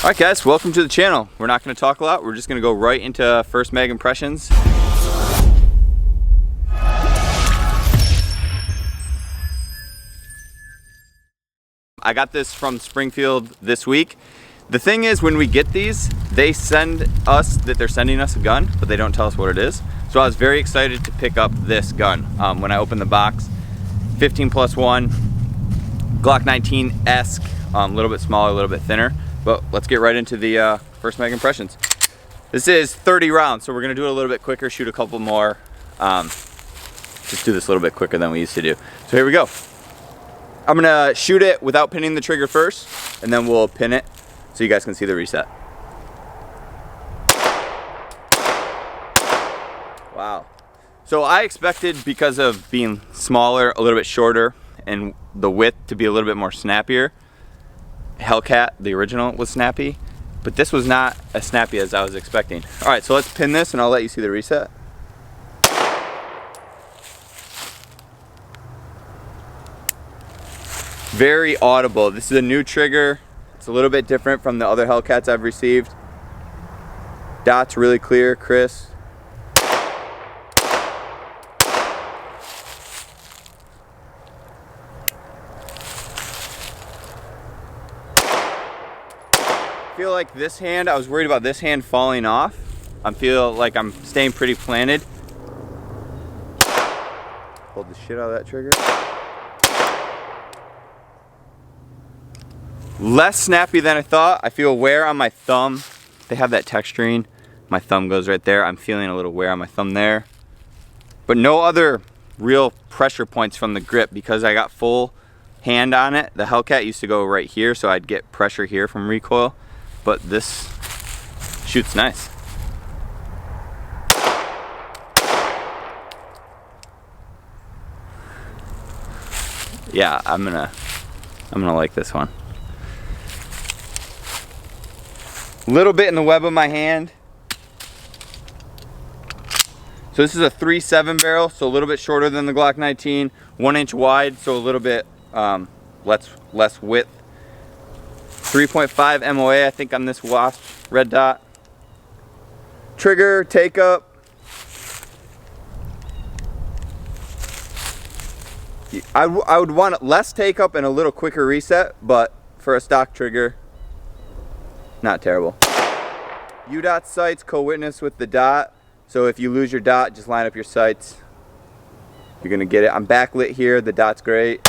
Alright guys, welcome to the channel. We're not going to talk a lot, we're just going to go right into first mag impressions. I got this from Springfield this week. The thing is, when we get these, they send us that they're sending us a gun, but they don't tell us what it is. So I was very excited to pick up this gun when I opened the box. 15+1, Glock 19-esque, a little bit smaller, a little bit thinner. But let's get right into the first mag impressions. This is 30 rounds, so we're gonna do it a little bit quicker, shoot a couple more. Just do this a little bit quicker than we used to do. So here we go. I'm gonna shoot it without pinning the trigger first, and then we'll pin it so you guys can see the reset. Wow. So I expected, because of being smaller, a little bit shorter, and the width to be a little bit more snappier. Hellcat, the original, was snappy, but this was not as snappy as I was expecting. All right, so let's pin this and I'll let you see the reset. Very audible. This is a new trigger. It's a little bit different from the other Hellcats I've received. Dots really clear, crisp. I feel like this hand, I was worried about this hand falling off. I feel like I'm staying pretty planted. Hold the shit out of that trigger. Less snappy than I thought. I feel wear on my thumb. They have that texturing. My thumb goes right there. I'm feeling a little wear on my thumb there. But no other real pressure points from the grip because I got full hand on it. The Hellcat used to go right here, so I'd get pressure here from recoil. But this shoots nice. Yeah, I'm gonna like this one. Little bit in the web of my hand. So this is a 3.7 barrel, so a little bit shorter than the Glock 19, 1 inch wide, so a little bit less width. 3.5 MOA, I think, on this wasp red dot. Trigger, take up. I would want less take up and a little quicker reset, but for a stock trigger, not terrible. U-dot sights co-witness with the dot, so if you lose your dot, just line up your sights. You're gonna get it. I'm backlit here, the dot's great.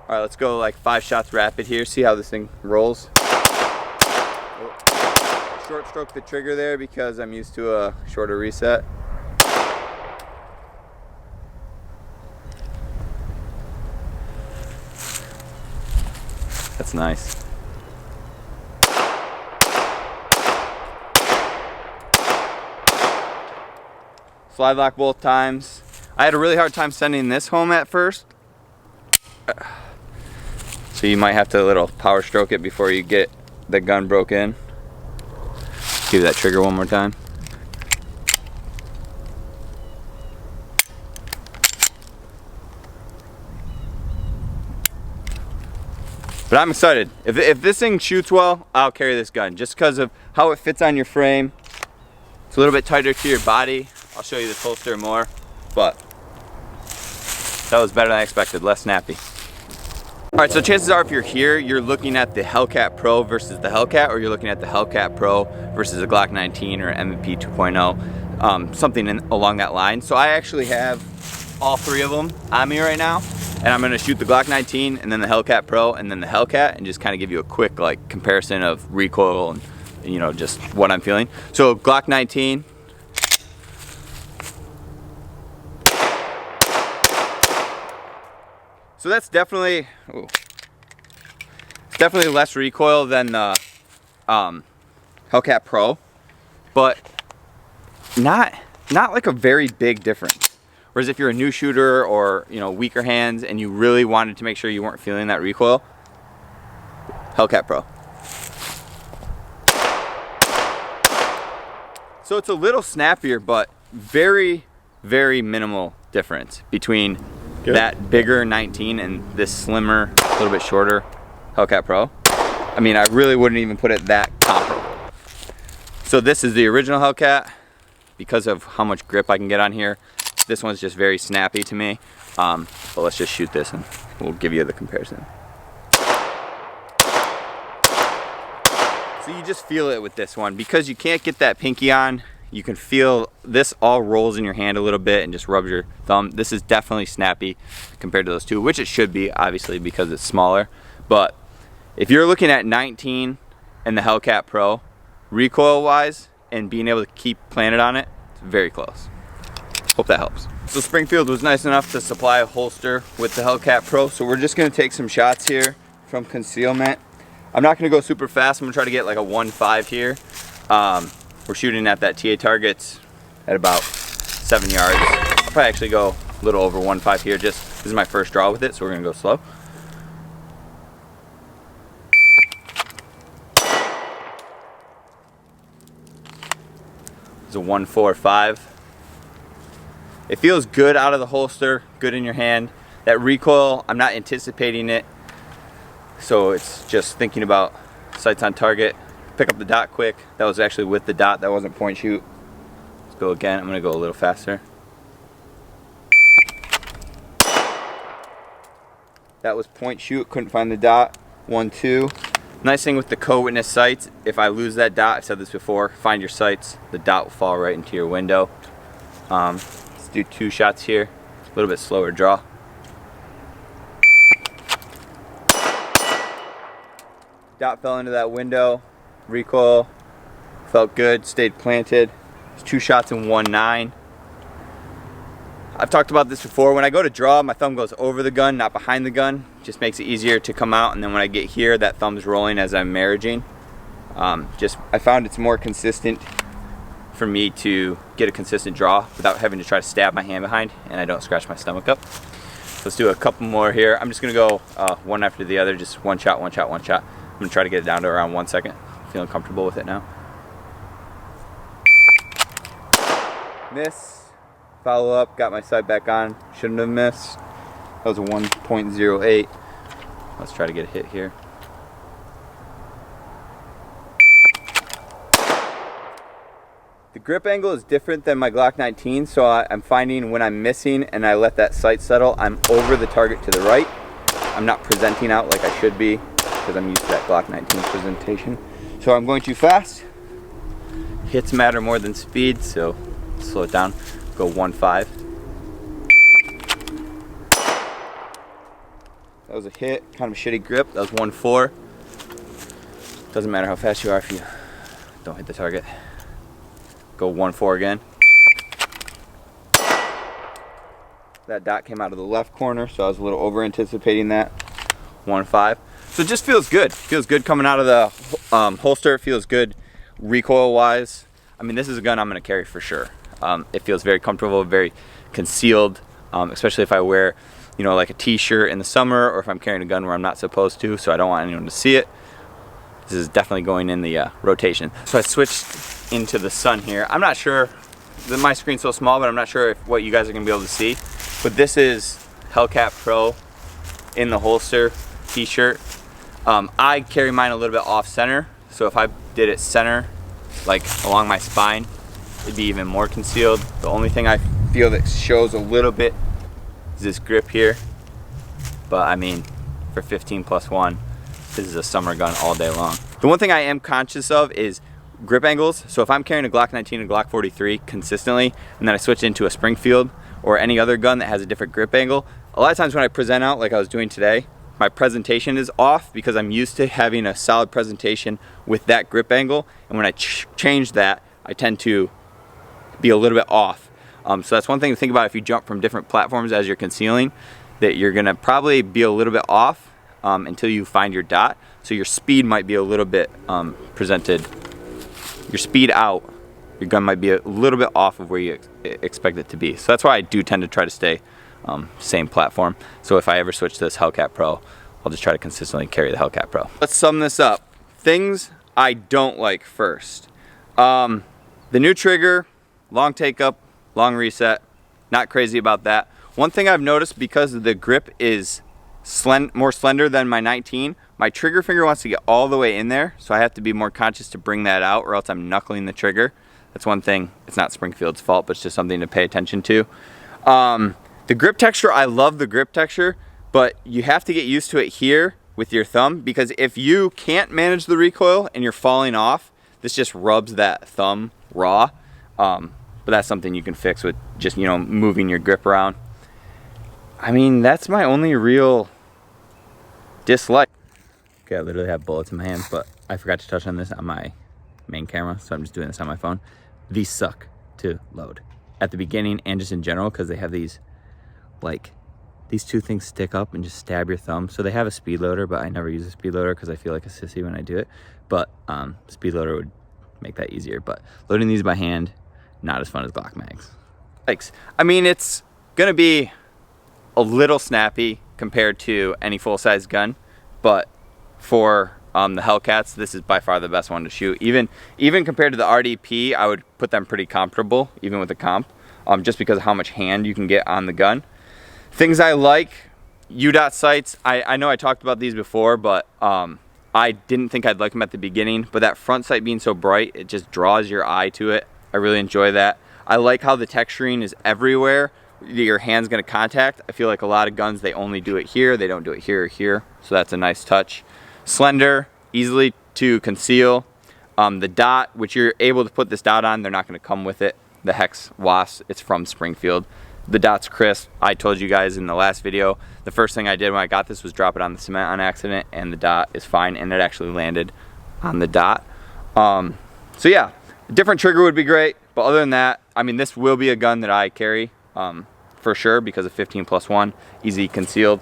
All right, let's go like 5 shots rapid here, see how this thing rolls. Short stroke the trigger there because I'm used to a shorter reset. That's nice. Slide lock both times. I had a really hard time sending this home at first. So you might have to little power stroke it before you get the gun broke in. Give that trigger one more time. But I'm excited. If this thing shoots well, I'll carry this gun just because of how it fits on your frame. It's a little bit tighter to your body. I'll show you the holster more, but that was better than I expected, less snappy. All right, so chances are if you're here, you're looking at the Hellcat Pro versus the Hellcat, or you're looking at the Hellcat Pro versus a Glock 19 or M&P 2.0, something along that line. So I actually have all 3 of them on me right now, and I'm gonna shoot the Glock 19 and then the Hellcat Pro and then the Hellcat and just kind of give you a quick like comparison of recoil and you know, just what I'm feeling. So Glock 19. So that's definitely, it's definitely less recoil than the Hellcat Pro, but not like a very big difference. Whereas if you're a new shooter or, you know, weaker hands and you really wanted to make sure you weren't feeling that recoil, Hellcat Pro. So it's a little snappier, but very, very minimal difference between that bigger 19 and this slimmer, a little bit shorter Hellcat Pro. I mean, I really wouldn't even put it that comparable. So this is the original Hellcat. Because of how much grip I can get on here, this one's just very snappy to me. But let's just shoot this and we'll give you the comparison. So you just feel it with this one. Because you can't get that pinky on, you can feel this all rolls in your hand a little bit and just rubs your thumb. This is definitely snappy compared to those two, which it should be, obviously, because it's smaller. But if you're looking at 19 and the Hellcat Pro, recoil-wise, and being able to keep planted on it, it's very close. Hope that helps. So Springfield was nice enough to supply a holster with the Hellcat Pro, so we're just gonna take some shots here from concealment. I'm not gonna go super fast. I'm gonna try to get like a 1.5 here. We're shooting at that TA targets at about 7 yards. I'll probably actually go a little over 1.5 here. Just this is my first draw with it, so we're gonna go slow. It's a 1.45. It feels good out of the holster, good in your hand. That recoil, I'm not anticipating it, so it's just thinking about sights on target. Pick up the dot quick. That was actually with the dot, that wasn't point shoot. Let's go again. I'm gonna go a little faster. That was point shoot, couldn't find the dot. 1-2. Nice thing with the co-witness sights, if I lose that dot, I've said this before, find your sights, the dot will fall right into your window. Let's do 2 shots here, a little bit slower draw. Dot fell into that window, recoil, felt good, stayed planted. It's 2 shots in 1.9. I've talked about this before. When I go to draw, my thumb goes over the gun, not behind the gun. Just makes it easier to come out, and then when I get here, that thumb's rolling as I'm marriaging. I found it's more consistent for me to get a consistent draw without having to try to stab my hand behind, and I don't scratch my stomach up. So let's do a couple more here. I'm just gonna go one after the other, just one shot, one shot, one shot. I'm gonna try to get it down to around 1 second. Feeling comfortable with it now. Miss. Follow up, got my sight back on. Shouldn't have missed. That was a 1.08. Let's try to get a hit here. The grip angle is different than my Glock 19, so I'm finding when I'm missing and I let that sight settle, I'm over the target to the right. I'm not presenting out like I should be because I'm used to that Glock 19 presentation. So I'm going too fast. Hits matter more than speed, so slow it down. Go 1.5. That was a hit, kind of a shitty grip. That was 1.4. Doesn't matter how fast you are if you don't hit the target. Go 1.4 again. That dot came out of the left corner, so I was a little over anticipating that. 1.5. So it just feels good. Feels good coming out of the holster. It feels good recoil wise. I mean, this is a gun I'm gonna carry for sure. It feels very comfortable, very concealed, especially if I wear, you know, like a t-shirt in the summer, or if I'm carrying a gun where I'm not supposed to, so I don't want anyone to see it. This is definitely going in the rotation. So I switched into the sun here. I'm not sure, my screen's so small, but I'm not sure what you guys are gonna be able to see. But this is Hellcat Pro in the holster t-shirt. I carry mine a little bit off center, so if I did it center, like along my spine, it'd be even more concealed. The only thing I feel that shows a little bit is this grip here. But I mean, for 15+1, this is a summer gun all day long. The one thing I am conscious of is grip angles. So if I'm carrying a Glock 19 and Glock 43 consistently, and then I switch into a Springfield or any other gun that has a different grip angle, a lot of times when I present out like I was doing today, my presentation is off because I'm used to having a solid presentation with that grip angle. And when I change that, I tend to be a little bit off. So that's one thing to think about if you jump from different platforms as you're concealing, that you're gonna probably be a little bit off until you find your dot. So your speed might be a little bit presented. Your speed out, your gun might be a little bit off of where you expect it to be. So that's why I do tend to try to stay same platform. So if I ever switch to this Hellcat Pro, I'll just try to consistently carry the Hellcat Pro. Let's sum this up. Things I don't like first. The new trigger, long take up, long reset, not crazy about that. One thing I've noticed, because the grip is more slender than my 19, my trigger finger wants to get all the way in there, so I have to be more conscious to bring that out, or else I'm knuckling the trigger. That's one thing. It's not Springfield's fault, but it's just something to pay attention to. The grip texture, I love the grip texture, but you have to get used to it here with your thumb, because if you can't manage the recoil and you're falling off, this just rubs that thumb raw. But that's something you can fix with just, you know, moving your grip around. I mean, that's my only real dislike. Okay, I literally have bullets in my hands, but I forgot to touch on this on my main camera, so I'm just doing this on my phone. These suck to load at the beginning and just in general, because they have these, like, these two things stick up and just stab your thumb. So they have a speed loader, but I never use a speed loader because I feel like a sissy when I do it. But speed loader would make that easier. But loading these by hand, not as fun as Glock mags. Thanks. I mean, it's gonna be a little snappy compared to any full-size gun, but for the Hellcats, this is by far the best one to shoot. Even compared to the RDP, I would put them pretty comparable, even with the comp, just because of how much hand you can get on the gun. Things I like, U-dot sights. I know I talked about these before, but I didn't think I'd like them at the beginning, but that front sight being so bright, it just draws your eye to it. I really enjoy that. I like how the texturing is everywhere your hand's gonna contact. I feel like a lot of guns, they only do it here, they don't do it here or here, so that's a nice touch. Slender, easily to conceal. The dot, which you're able to put this dot on, they're not gonna come with it. The Hex Wasp, it's from Springfield. The dot's crisp. I told you guys in the last video, the first thing I did when I got this was drop it on the cement on accident, and the dot is fine, and it actually landed on the dot. So yeah, a different trigger would be great, but other than that, I mean, this will be a gun that I carry for sure because of 15+1, easy concealed,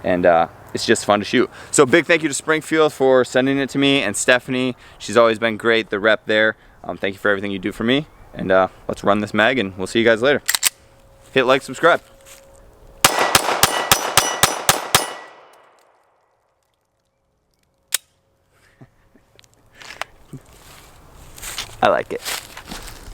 and it's just fun to shoot. So big thank you to Springfield for sending it to me, and Stephanie, she's always been great, the rep there. Thank you for everything you do for me, and let's run this mag, and we'll see you guys later. Hit like, subscribe. I like it.